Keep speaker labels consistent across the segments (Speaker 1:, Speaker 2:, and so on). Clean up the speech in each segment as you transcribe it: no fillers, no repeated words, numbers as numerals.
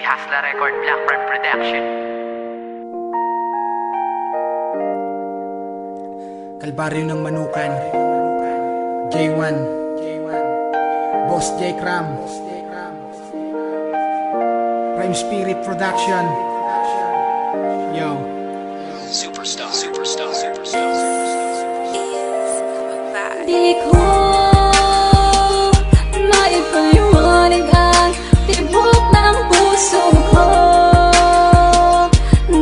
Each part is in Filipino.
Speaker 1: Hasla Record, Blackburn Production.
Speaker 2: Kalbaryo ng Manukan, J1, Boss J Cram, Prime Spirit Production. Yo,
Speaker 3: Superstar.
Speaker 4: Di ko maipaliwanag ang tibok ng puso ko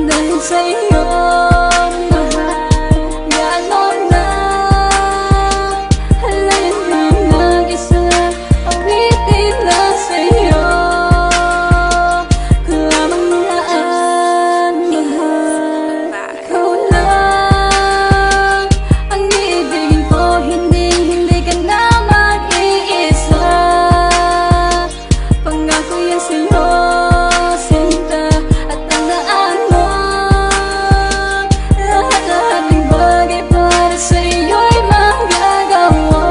Speaker 4: dahil sa iyong mahal. Ganon na halayan ng nag-isa, awitin na sa iyo lamang naan, mahal. Ikaw lang ang iibigin ko, hindi ka na mag-iisa. Pangako yan sa'yo, sinta, at tandaan mo lahat ng bagay para sa'yo'y magagawa.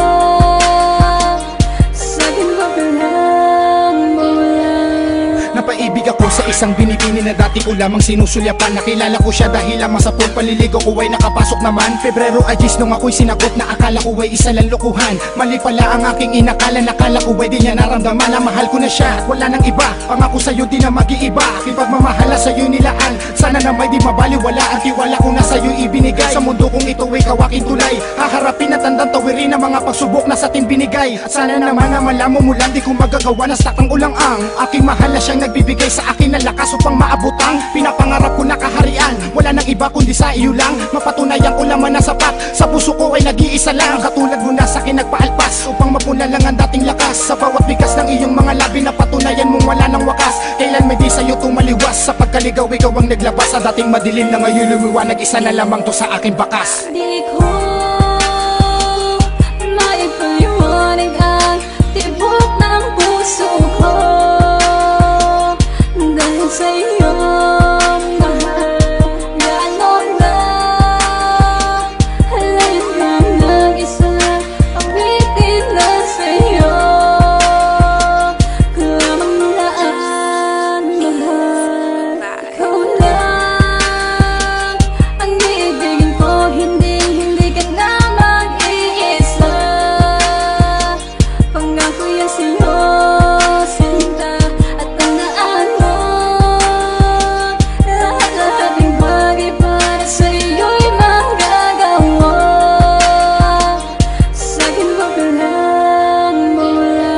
Speaker 4: Sa'kin mo ka lang, mawala.
Speaker 2: napaibig ako sa isang binibini na dati ko lamang sinusulyapan. Nakilala ko siya dahil lamang sa pagpaliligo ko ay nakapasok naman. Pebrero Agis nung ako'y sinakot na akala ko ay isa lang lukuhan. Mali pala ang aking inakala, nakala ko ay di niya naramdaman na mahal ko na siya at wala nang iba. Pangako sa'yo di na mag-iiba, aking pagmamahala sa'yo nilaan. Sana na may di mabaliwala ang tiwala ko na sa'yo ibinigay. Sa mundo kong ito ikaw aking tulay, haharapin at tandang tawirin ang mga pagsubok na sa atin binigay. At sana naman na malaman mo lang di ko magagawa na sakang ulang ang aking mahal na siyang nagbibigay sa akin ng lakas upang maabutang pinapangarap ko na kaharian. Wala nang iba kundi sa iyo lang, mapatunayan ko laman na sapat. Sa puso ko ay nag-iisa lang, katulad mo na sa akin nagpaalpas upang mapuna lang ang dating lakas. Sa bawat bigas ng iyong mga labi na patunayan mong wala nang wakas. Kailan may di sa'yo tumaliwas, sa pagkaligaw ikaw ang naglabas. Sa dating madilim na ngayon lumiwanag, isa na lamang to sa aking bakas.
Speaker 4: Di ko maipaliwanag ang tibok ng puso ko dahil sa iyong mahal. Ganon na halayan ng nag-isa, awitin na sa iyo lamang naan, mahal. Ikaw lang ang iibigin ko, hindi ka na mag-iisa. Pangako yan sa'yo, sinta, at tandaan mo lahat ng bagay para sa'yo'y magagawa. Sa'kin mo ka lang, mawala.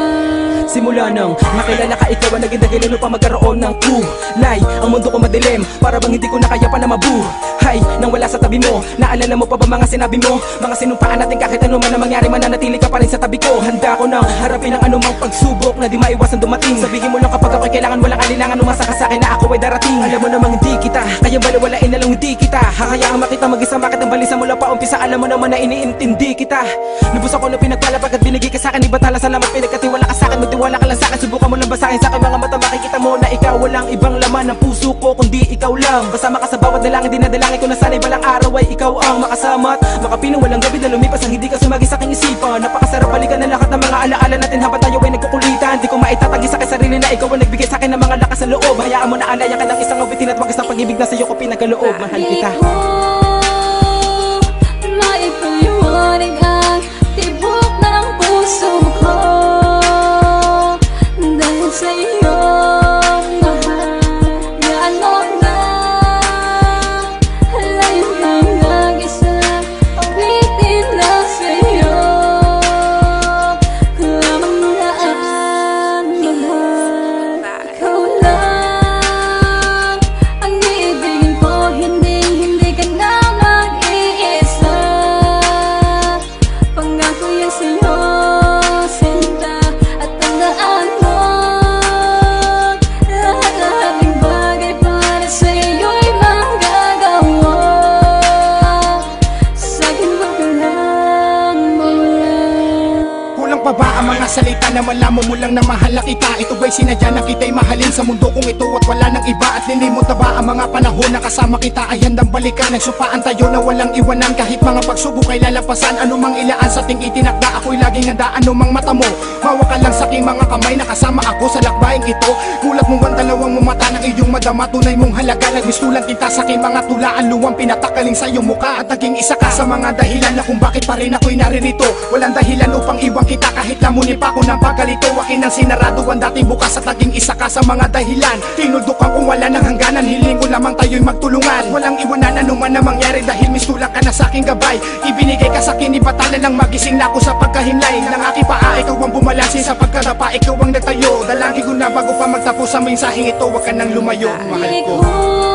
Speaker 5: Simula nang makilala ka, ikaw ang naging dahilan upang magkaroon ng kulay. Ang mundo ko madilim, para bang hindi ko na kaya pa na mabuhay nang wala sa tabi mo. Naalala mo pa ba mga sinabi mo? Mga sinumpaan natin kahit ano man ang mangyari, mananatili ka pa rin sa tabi ko. Handa ko nang harapin ang anumang pagsubok na di maiwasan dumating. Sabihin mo lang kapag ako'y kailangan, walang alinlangan, umasa ka sa'kin na ako ay darating. Alam mo namang hindi kita kayang baliwalain, na lang hindi kita hahayaan makita mag-isa. Bakit ang balisa mula pa umpisa? Alam mo naman na iniintindi kita. Lubos ako na pinagpala pagkat binigay ka sa'kin. Iba tala, salamat pinagkatiwala ka sa'kin. Magtiwala ka lang sa'kin, subukan mo lang basahin sa'kin mga mata. Makikita mo na ikaw walang ibang laman ng puso ko kundi ikaw lang. Kasama ka sa bawat dalangin, dinadalangin ko na sana'y balang araw ay ikaw ang makasama at makapiling walang gabi na lumipas ang hindi ka sumagi sa aking isipan. Napakasarap balikan ng lahat ng mga alaala natin habang tayo ay nagkukulitan. Di ko maitatagi sa aking sarili na ikaw ang nagbigay sa akin ng mga lakas ng loob. Hayaan mo na alaya ka ng isang awitin at wagas ng pag-ibig na sa'yo ko pinagkaloob. Mahal kita.
Speaker 4: Di ko maipaliwanag ang tibok ng puso ko dahil sa iyong mahal. Ganon na halayan ng nag-isa, awitin na sa iyo lamang naan, mahal. Ikaw lang ang iibigin ko, hindi ka na mag-iisa. Pangako yan sa'yo, sinta, at tandaan mo
Speaker 2: Sana malaman mo lang na mahal na kita. Ito ba'y sinadya na kita'y mahalin sa mundo kong ito at wala nang iba. At linimot na ba ang mga panahon na kasama kita ay handang balikan. Nagsupaan tayo na walang iwanan kahit mga pagsubok ay lalampasan. Anumang ilaan sa ting itinakda, ako'y laging handa. Anumang mata mo, mawakan lang sa aking mga kamay na kasama ako sa lakbaing ito. Gulat mo ang dalawang mo mata ng iyong madama, tunay mong halaga. Nagmistulang kita sa aking mga tulaan, luwang pinatakaling sa iyong muka. At naging isa ka sa mga dahilan na kung bakit pa rin ako'y naririto. Walang dahilan upang iwan kita kahit lamunin pa ko ng pagkalito. Akin ang sinarado ang dating bukas at naging isa ka sa mga dahilan. Tinuldukan kung wala ng hangganan, hiling ko lamang tayo'y magtulungan. Walang iwanan anuman na mangyari dahil mistulang ka na sa aking gabay. Ibinigay ka sa akin, ibatalan lang magising na ako sa pagkahinlay ng aking paa. Ikaw ang bumalansin sa pagkadapa, ikaw ang nagtayo. Dalangin ko na bago pa magtapos ang mensaheng ito, wag ka nang lumayo, mahal ko.